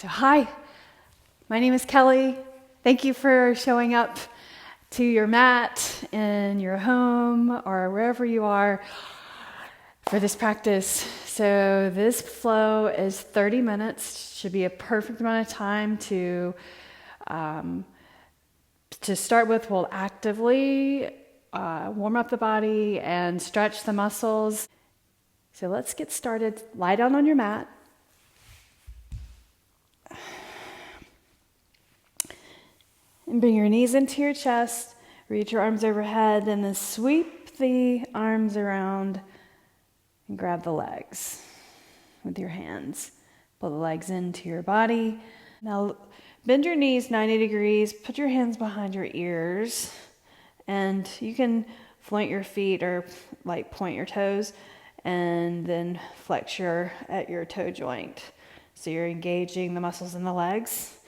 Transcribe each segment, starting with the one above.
So hi, my name is Kelly. Thank you for showing up to your mat in your home or wherever you are for this practice. So this flow is 30 minutes. Should be a perfect amount of time to start with. We'll actively warm up the body and stretch the muscles. So let's get started. Lie down on your mat. And bring your knees into your chest, reach your arms overhead, and then sweep the arms around and grab the legs with your hands. Pull the legs into your body. Now bend your knees 90 degrees, put your hands behind your ears, and you can float your feet or like point your toes and then flex at your toe joint. So you're engaging the muscles in the legs.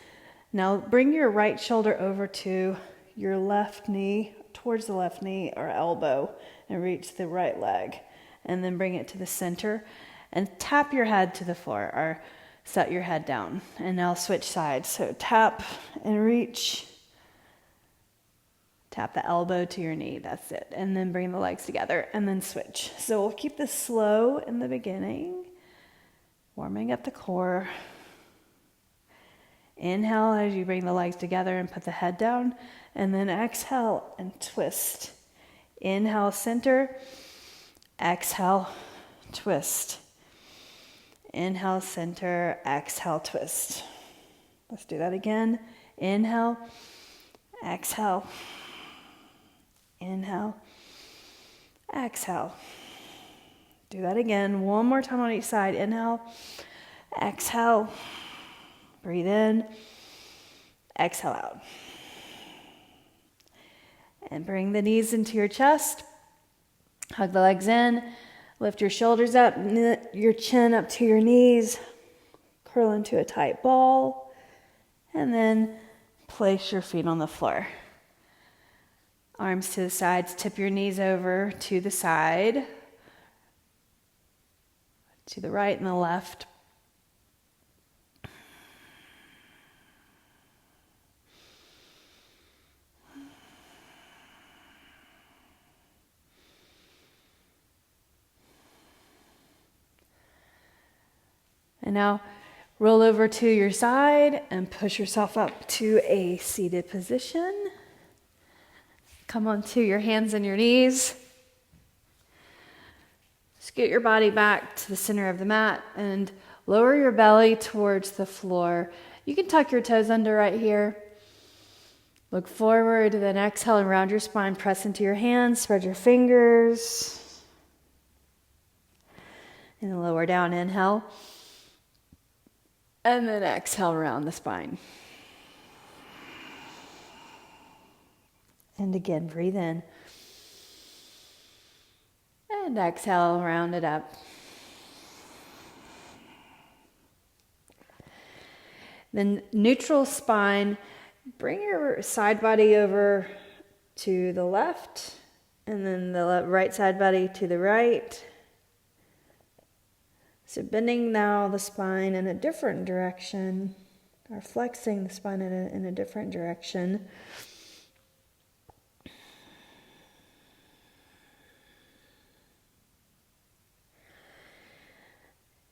Now bring your right shoulder over to your left knee, towards the left knee or elbow, and reach the right leg. And then bring it to the center and tap your head to the floor or set your head down. And now switch sides. So tap and reach. Tap the elbow to your knee, that's it. And then bring the legs together and then switch. So we'll keep this slow in the beginning, warming up the core. Inhale as you bring the legs together and put the head down, and then exhale and twist. Inhale, center. Exhale, twist. Inhale, center. Exhale, twist. Let's do that again. Inhale, exhale. Inhale, exhale. Do that again. One more time on each side. Inhale, exhale. Breathe in, exhale out. And bring the knees into your chest. Hug the legs in. Lift your shoulders up, your chin up to your knees. Curl into a tight ball. And then place your feet on the floor. Arms to the sides. Tip your knees over to the side. To the right and the left. And now roll over to your side and push yourself up to a seated position. Come onto your hands and your knees. Scoot your body back to the center of the mat and lower your belly towards the floor. You can tuck your toes under right here. Look forward, then exhale and round your spine. Press into your hands, spread your fingers. And then lower down, inhale. And then exhale, round the spine. And again, breathe in. And exhale, round it up. Then neutral spine. Bring your side body over to the left. And then the right side body to the right. So bending now the spine in a different direction, or flexing the spine in a different direction.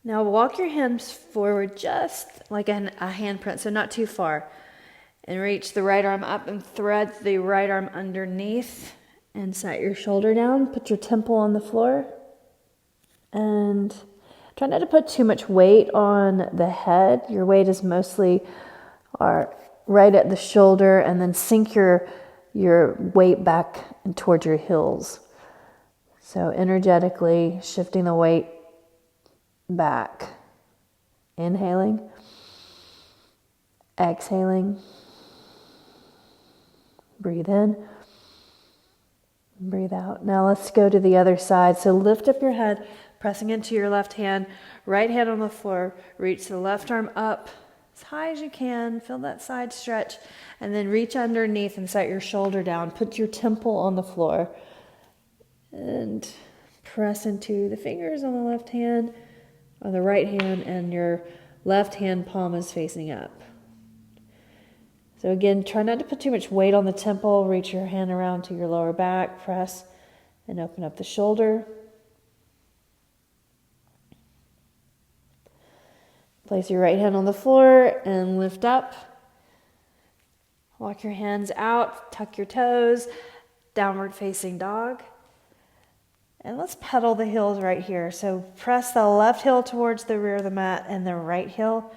Now walk your hands forward just like a handprint, so not too far. And reach the right arm up and thread the right arm underneath and set your shoulder down. Put your temple on the floor. And try not to put too much weight on the head. Your weight is mostly right at the shoulder, and then sink your weight back towards your heels. So energetically shifting the weight back. Inhaling. Exhaling. Breathe in. Breathe out. Now let's go to the other side. So lift up your head, pressing into your left hand, right hand on the floor. Reach the left arm up as high as you can. Feel that side stretch. And then reach underneath and set your shoulder down. Put your temple on the floor. And press into the fingers on the left hand, on the right hand, and your left hand palm is facing up. So again, try not to put too much weight on the temple. Reach your hand around to your lower back, press and open up the shoulder. Place your right hand on the floor and lift up. Walk your hands out, tuck your toes, downward facing dog. And let's pedal the heels right here. So press the left heel towards the rear of the mat and the right heel.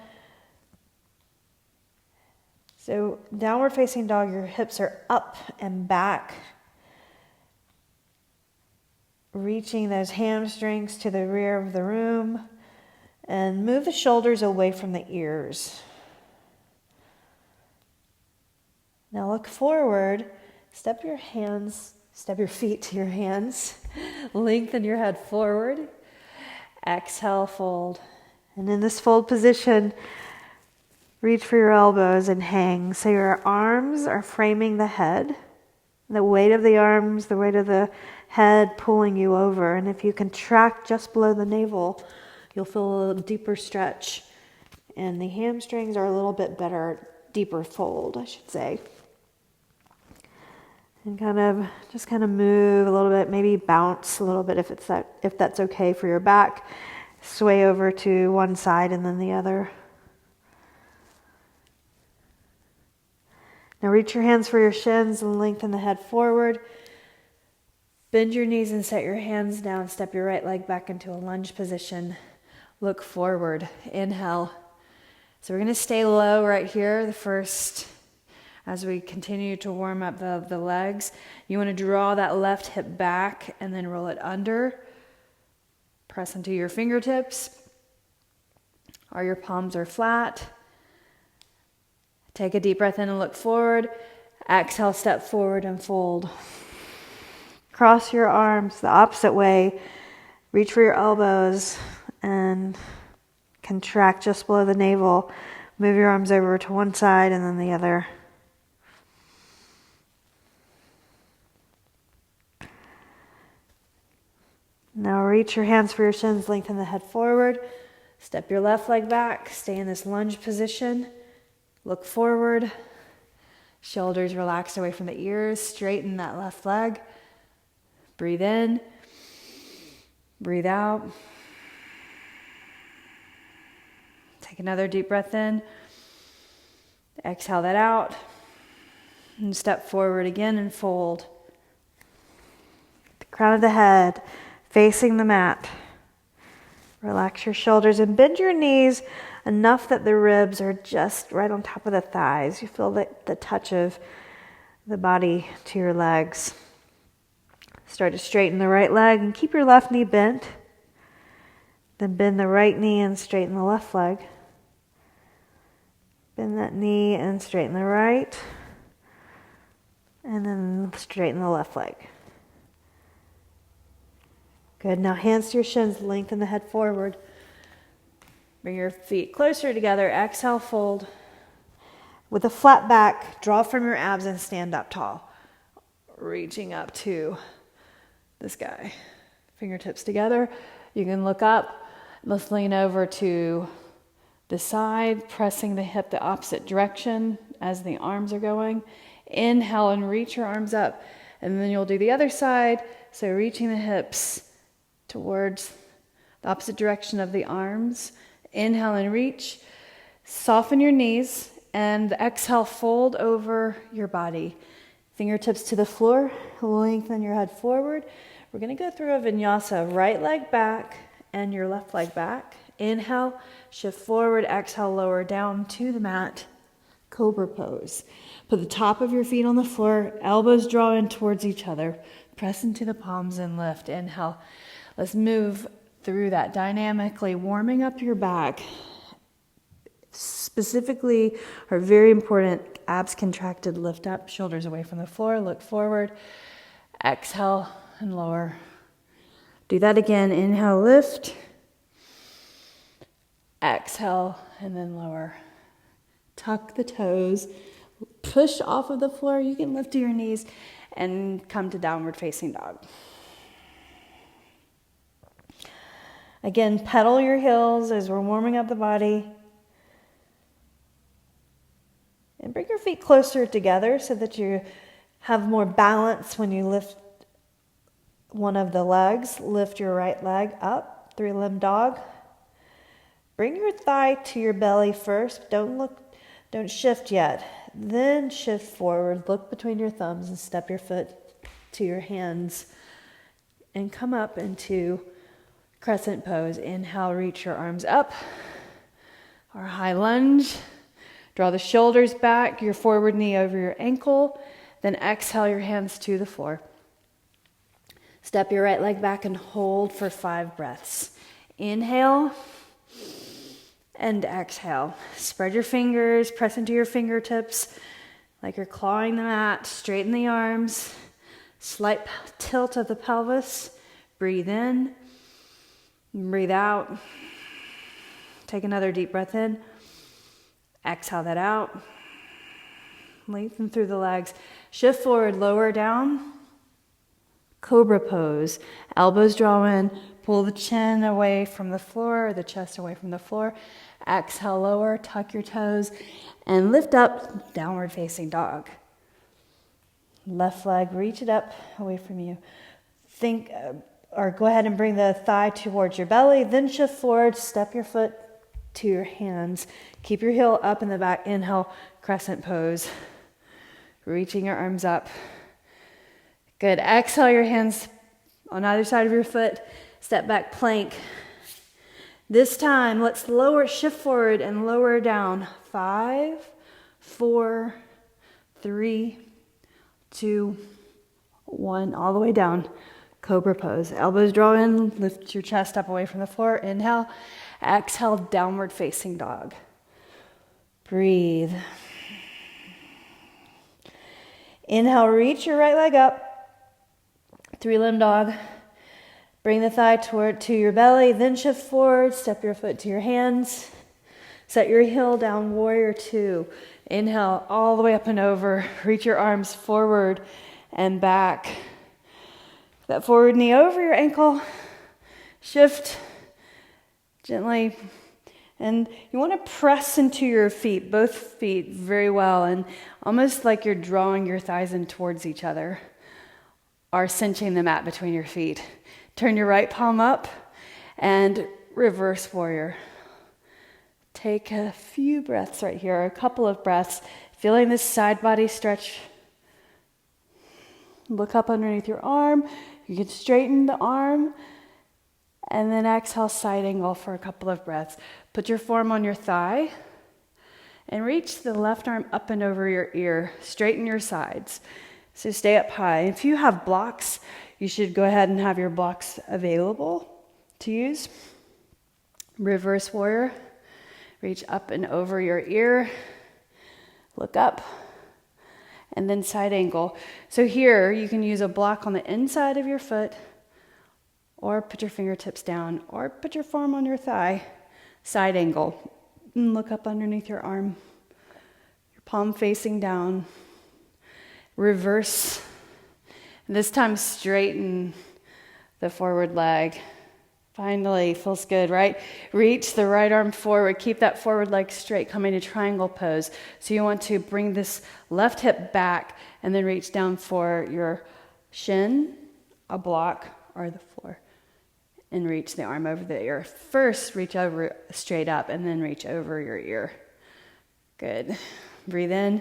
So downward facing dog, your hips are up and back. Reaching those hamstrings to the rear of the room. And move the shoulders away from the ears. Now look forward. Step your feet to your hands. Lengthen your head forward. Exhale, fold. And in this fold position, reach for your elbows and hang. So your arms are framing the head. The weight of the arms, the weight of the head pulling you over. And if you contract just below the navel, you'll feel a little deeper stretch. And the hamstrings are a little bit better, deeper fold, I should say. And just move a little bit, maybe bounce a little bit if that's okay for your back. Sway over to one side and then the other. Now reach your hands for your shins and lengthen the head forward. Bend your knees and set your hands down. Step your right leg back into a lunge position. Look forward. Inhale. So we're going to stay low right here, as we continue to warm up the legs. You want to draw that left hip back and then roll it under. Press into your fingertips, or your palms are flat. Take a deep breath in and look forward. Exhale, step forward and fold. Cross your arms the opposite way. Reach for your elbows and contract just below the navel. Move your arms over to one side and then the other. Now reach your hands for your shins, lengthen the head forward. Step your left leg back, stay in this lunge position. Look forward. Shoulders relaxed away from the ears, straighten that left leg. Breathe in, breathe out. Take another deep breath in. Exhale that out. And step forward again and fold. The crown of the head facing the mat. Relax your shoulders and bend your knees enough that the ribs are just right on top of the thighs. You feel the touch of the body to your legs. Start to straighten the right leg and keep your left knee bent. Then bend the right knee and straighten the left leg. Bend that knee and straighten the right. And then straighten the left leg. Good. Now hands to your shins, lengthen the head forward. Bring your feet closer together. Exhale, fold. With a flat back, draw from your abs and stand up tall. Reaching up to the sky. Fingertips together. You can look up. Let's lean over to the side, pressing the hip the opposite direction as the arms are going. Inhale and reach your arms up. And then you'll do the other side. So reaching the hips towards the opposite direction of the arms. Inhale and reach. Soften your knees and exhale, fold over your body. Fingertips to the floor. Lengthen your head forward. We're going to go through a vinyasa. Right leg back and your left leg back. Inhale, shift forward, exhale, lower down to the mat. Cobra pose. Put the top of your feet on the floor, elbows draw in towards each other. Press into the palms and lift. Inhale. Let's move through that dynamically, warming up your back. Specifically, are very important, abs contracted, lift up, shoulders away from the floor, look forward. Exhale and lower. Do that again. Inhale, lift. Exhale, and then lower. Tuck the toes. Push off of the floor. You can lift to your knees and come to downward facing dog. Again, pedal your heels as we're warming up the body. feet closer together so that you have more balance when you lift one of the legs. Lift your right leg up, 3-limb dog. Bring your thigh to your belly first. Don't shift yet. Then shift forward, look between your thumbs and step your foot to your hands and come up into crescent pose. Inhale, reach your arms up. Our high lunge. Draw the shoulders back, your forward knee over your ankle. Then exhale your hands to the floor. Step your right leg back and hold for 5 breaths. Inhale and exhale. Spread your fingers, press into your fingertips like you're clawing the mat. Straighten the arms. Slight tilt of the pelvis. Breathe in. Breathe out. Take another deep breath in. Exhale that out. Lengthen through the legs. Shift forward, lower down. Cobra pose. Elbows draw in. Pull the chin away from the floor, the chest away from the floor. Exhale, lower, tuck your toes, and lift up, downward facing dog. Left leg, reach it up away from you. Go ahead and bring the thigh towards your belly, then shift forward, step your foot to your hands. Keep your heel up in the back. Inhale, crescent pose. Reaching your arms up. Good. Exhale your hands on either side of your foot. Step back, plank. This time, let's shift forward and lower down. 5, 4, 3, 2, 1. All the way down. Cobra pose. Elbows draw in. Lift your chest up away from the floor. Inhale. Exhale, downward facing dog. Breathe. Inhale, reach your right leg up. 3-limb dog. Bring the thigh to your belly, then shift forward, step your foot to your hands. Set your heel down, warrior 2. Inhale, all the way up and over. Reach your arms forward and back. That forward knee over your ankle. Shift gently. And you want to press into your feet, both feet, very well, and almost like you're drawing your thighs in towards each other, or cinching the mat between your feet. Turn your right palm up and reverse warrior. Take a few breaths right here, a couple of breaths, feeling this side body stretch. Look up underneath your arm. You can straighten the arm. And then exhale, side angle for a couple of breaths. Put your form on your thigh and reach the left arm up and over your ear. Straighten your sides. So stay up high. If you have blocks, you should go ahead and have your blocks available to use. Reverse warrior. Reach up and over your ear. Look up. And then side angle. So here you can use a block on the inside of your foot, or put your fingertips down, or put your form on your thigh. Side angle. And look up underneath your arm. Your palm facing down. Reverse. And this time straighten the forward leg. Finally, feels good, right? Reach the right arm forward. Keep that forward leg straight, coming to triangle pose. So you want to bring this left hip back and then reach down for your shin, a block, or the floor. And reach the arm over the ear. First, reach over straight up and then reach over your ear. Good. Breathe in.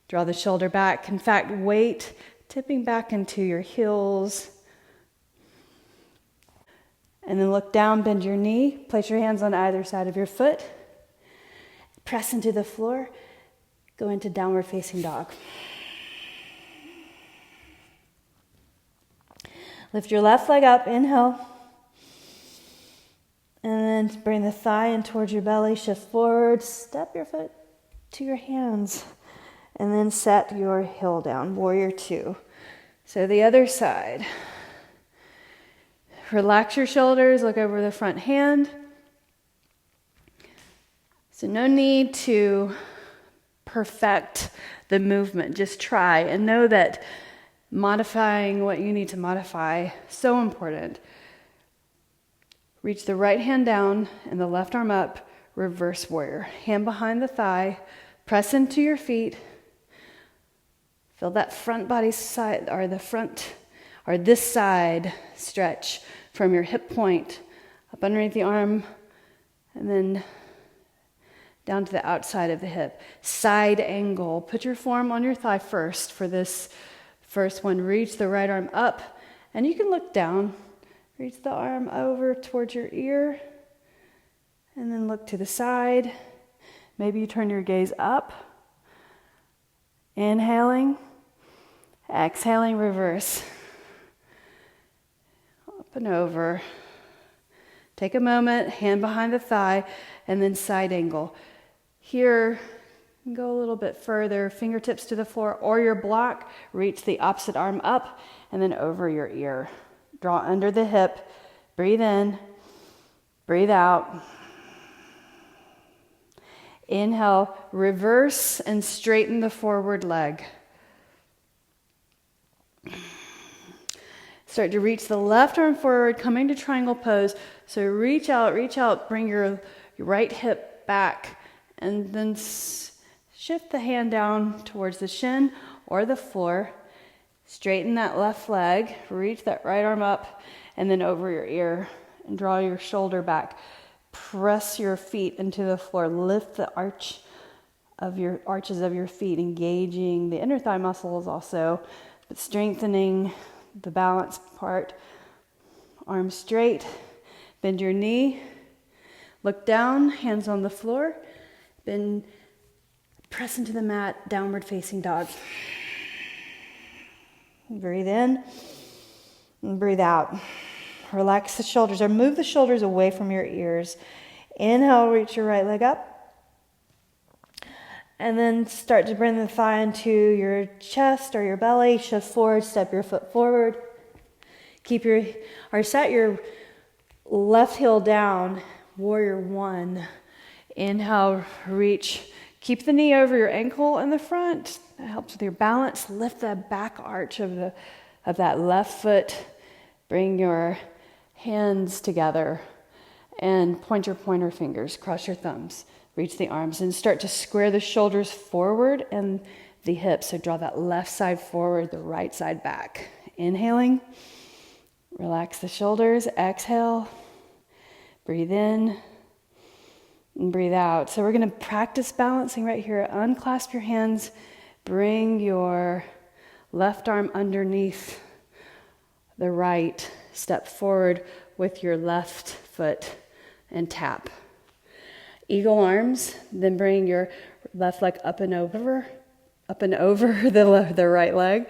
Draw the shoulder back. In fact, weight tipping back into your heels. And then look down, bend your knee. Place your hands on either side of your foot. Press into the floor. Go into downward facing dog. Lift your left leg up. Inhale. And then bring the thigh in towards your belly. Shift forward. Step your foot to your hands. And then set your heel down. Warrior 2. So the other side. Relax your shoulders. Look over the front hand. So no need to perfect the movement. Just try and know that modifying what you need to modify, so important. Reach the right hand down and the left arm up, reverse warrior. Hand behind the thigh, press into your feet, Feel that front body side, or the front, or this side stretch from your hip point up underneath the arm, and then down to the outside of the hip. Side angle. Put your form on your thigh first for this first one. Reach the right arm up, and you can look down. Reach the arm over towards your ear, and then look to the side. Maybe you turn your gaze up. Inhaling, exhaling, reverse. Up and over. Take a moment, hand behind the thigh, and then side angle. Here, go a little bit further, fingertips to the floor or your block. Reach the opposite arm up and then over your ear. Draw under the hip. Breathe in, breathe out. Inhale, reverse and straighten the forward leg. Start to reach the left arm forward, coming to triangle pose. So reach out, bring your right hip back, and then shift the hand down towards the shin or the floor. Straighten that left leg, reach that right arm up, and then over your ear, and draw your shoulder back. Press your feet into the floor. Lift the arches of your feet, engaging the inner thigh muscles also, but strengthening the balance part. Arms straight. Bend your knee. Look down, hands on the floor. Then press into the mat, downward facing dog. Breathe in and breathe out. Relax the shoulders or move the shoulders away from your ears. Inhale, reach your right leg up. And then start to bring the thigh into your chest or your belly. Shift forward, step your foot forward. Set your left heel down, warrior one. Inhale, reach. Keep the knee over your ankle in the front. That helps with your balance. Lift that back arch of that left foot. Bring your hands together and point your pointer fingers. Cross your thumbs. Reach the arms and start to square the shoulders forward and the hips. So draw that left side forward, the right side back. Inhaling. Relax the shoulders. Exhale. Breathe in. And breathe out. So we're going to practice balancing right here. Unclasp your hands. Bring your left arm underneath the right. Step forward with your left foot and tap. Eagle arms. Then bring your left leg up and over the right leg.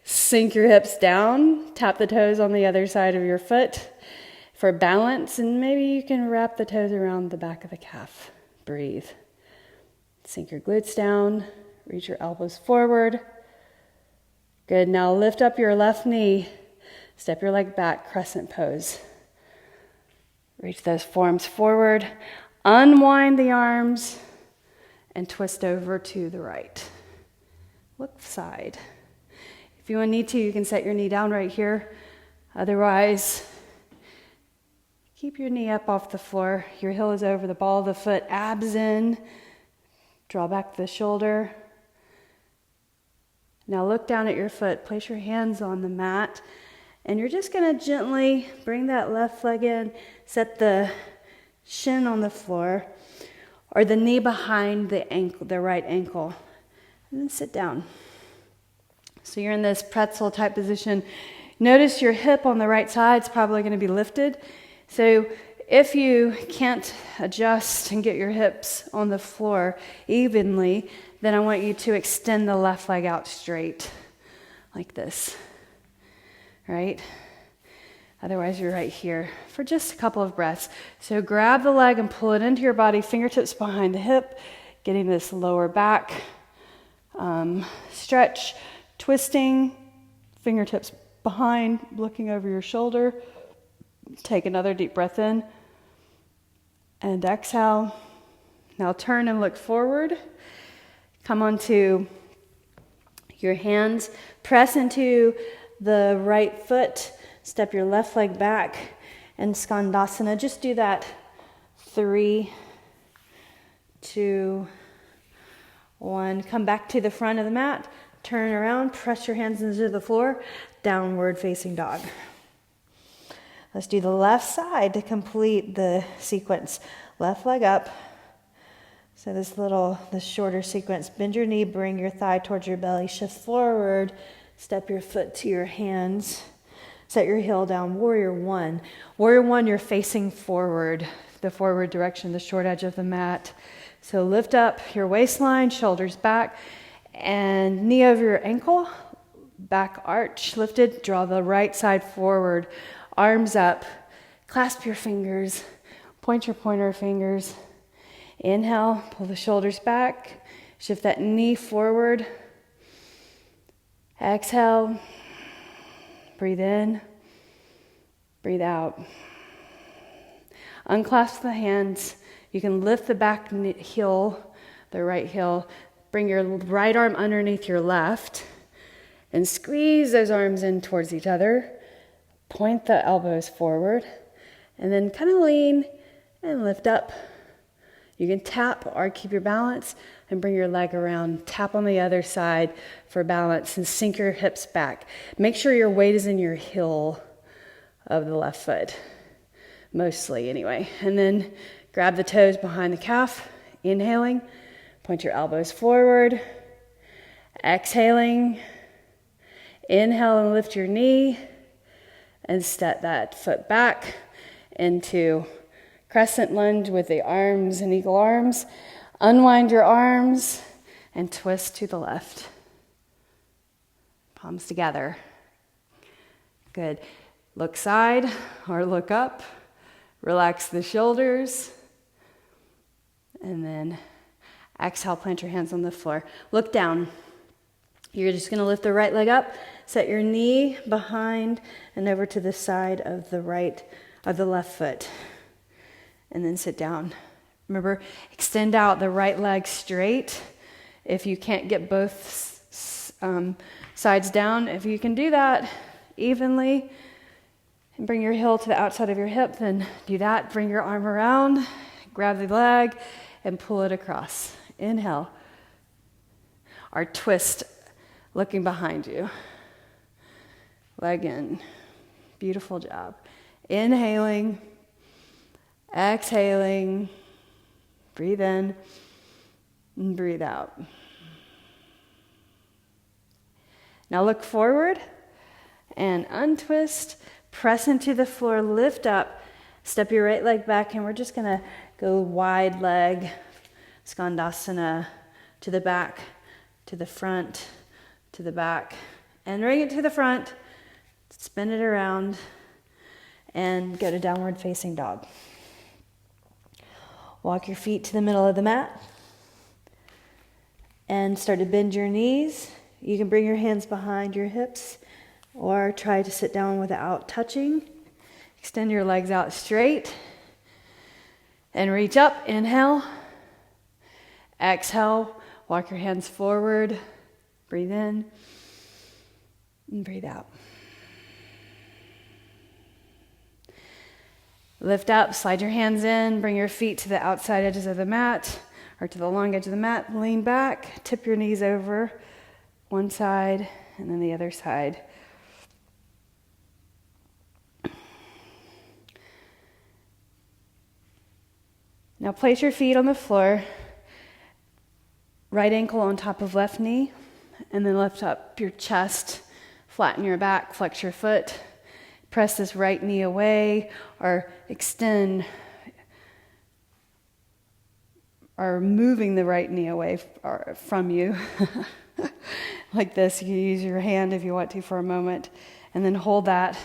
Sink your hips down. Tap the toes on the other side of your foot for balance, and maybe you can wrap the toes around the back of the calf. Breathe. Sink your glutes down. Reach your elbows forward. Good. Now lift up your left knee. Step your leg back, crescent pose. Reach those forearms forward. Unwind the arms and twist over to the right. Look side. If you need to, you can set your knee down right here. Otherwise, keep your knee up off the floor. Your heel is over the ball of the foot. Abs in. Draw back the shoulder. Now look down at your foot. Place your hands on the mat. And you're just going to gently bring that left leg in. Set the shin on the floor. Or the knee behind the ankle, the right ankle. And then sit down. So you're in this pretzel type position. Notice your hip on the right side is probably going to be lifted. So if you can't adjust and get your hips on the floor evenly, then I want you to extend the left leg out straight, like this, right? Otherwise, you're right here for just a couple of breaths. So grab the leg and pull it into your body, fingertips behind the hip, getting this lower back stretch, twisting, fingertips behind, looking over your shoulder. Take another deep breath in and exhale. Now turn and look forward. Come onto your hands. Press into the right foot. Step your left leg back and Skandasana. Just do that 3, 2, 1. Come back to the front of the mat. Turn around, press your hands into the floor, downward facing dog. Let's do the left side to complete the sequence. Left leg up. So this shorter sequence. Bend your knee, bring your thigh towards your belly, shift forward, step your foot to your hands, set your heel down, warrior one. Warrior one, you're facing forward, the forward direction, the short edge of the mat. So lift up your waistline, shoulders back, and knee over your ankle, back arch lifted, draw the right side forward. Arms up, clasp your fingers, point your pointer fingers. Inhale, pull the shoulders back, shift that knee forward. Exhale, breathe in, breathe out. Unclasp the hands. You can lift the back heel, the right heel, bring your right arm underneath your left, and squeeze those arms in towards each other. Point the elbows forward, and then kind of lean and lift up. You can tap or keep your balance and bring your leg around. Tap on the other side for balance and sink your hips back. Make sure your weight is in your heel of the left foot, mostly anyway. And then grab the toes behind the calf, inhaling. Point your elbows forward. Exhaling. Inhale and lift your knee. And step that foot back into crescent lunge with the arms and eagle arms. Unwind your arms and twist to the left. Palms together. Good. Look side or look up. Relax the shoulders. And then exhale, plant your hands on the floor. Look down. You're just going to lift the right leg up, set your knee behind and over to the side of the left foot, and then sit down. Remember, extend out the right leg straight. If you can't get both sides down, if you can do that evenly and bring your heel to the outside of your hip, then do that. Bring your arm around, grab the leg, and pull it across. Inhale. Or twist, looking behind you. Leg in. Beautiful job. Inhaling. Exhaling. Breathe in. And breathe out. Now look forward and untwist. Press into the floor. Lift up. Step your right leg back, and we're just going to go wide leg. Skandasana to the back, to the front, to the back, and bring it to the front, spin it around, and go to downward facing dog. Walk your feet to the middle of the mat, and start to bend your knees. You can bring your hands behind your hips, or try to sit down without touching. Extend your legs out straight, and reach up, inhale. Exhale, walk your hands forward, breathe in, and breathe out. Lift up, slide your hands in, bring your feet to the outside edges of the mat, or to the long edge of the mat, lean back, tip your knees over, one side, and then the other side. Now place your feet on the floor. Right ankle on top of left knee, and then lift up your chest, flatten your back, flex your foot, press this right knee away, or extend, or moving the right knee away from you. Like this. You can use your hand if you want to for a moment, and then hold that,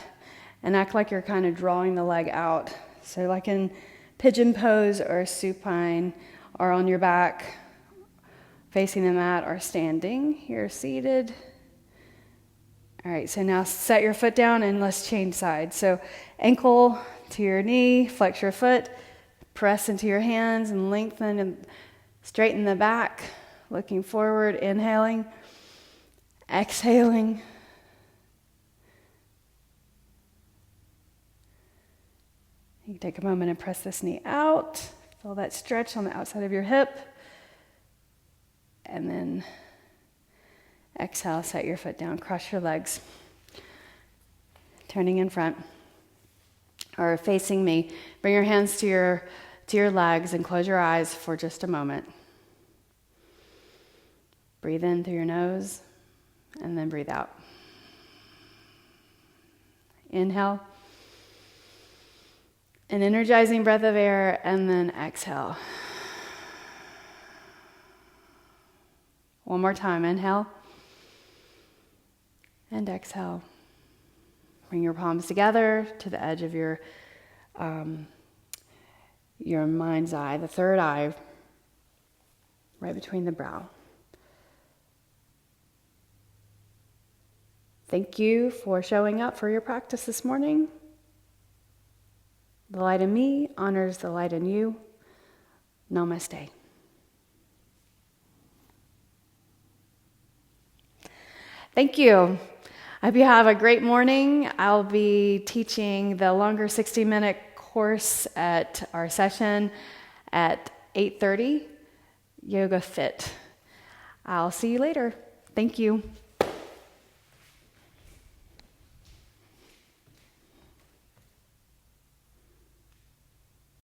and act like you're kind of drawing the leg out. So like in pigeon pose or supine, or on your back, facing the mat, or standing. You're seated. All right, so now set your foot down and let's change sides. So ankle to your knee, flex your foot, press into your hands and lengthen and straighten the back. Looking forward, inhaling, exhaling. You can take a moment and press this knee out. Feel that stretch on the outside of your hip. And then Exhale, set your foot down, cross your legs. Turning in front or facing me. Bring your hands to your legs and close your eyes for just a moment. Breathe in through your nose and then breathe out. Inhale. An energizing breath of air, and then exhale. One more time. Inhale. And exhale. Bring your palms together to the edge of your mind's eye, the third eye, right between the brow. Thank you for showing up for your practice this morning. The light in me honors the light in you. Namaste. Thank you. I hope you have a great morning. I'll be teaching the longer 60-minute course at our session at 8:30, Yoga Fit. I'll see you later. Thank you.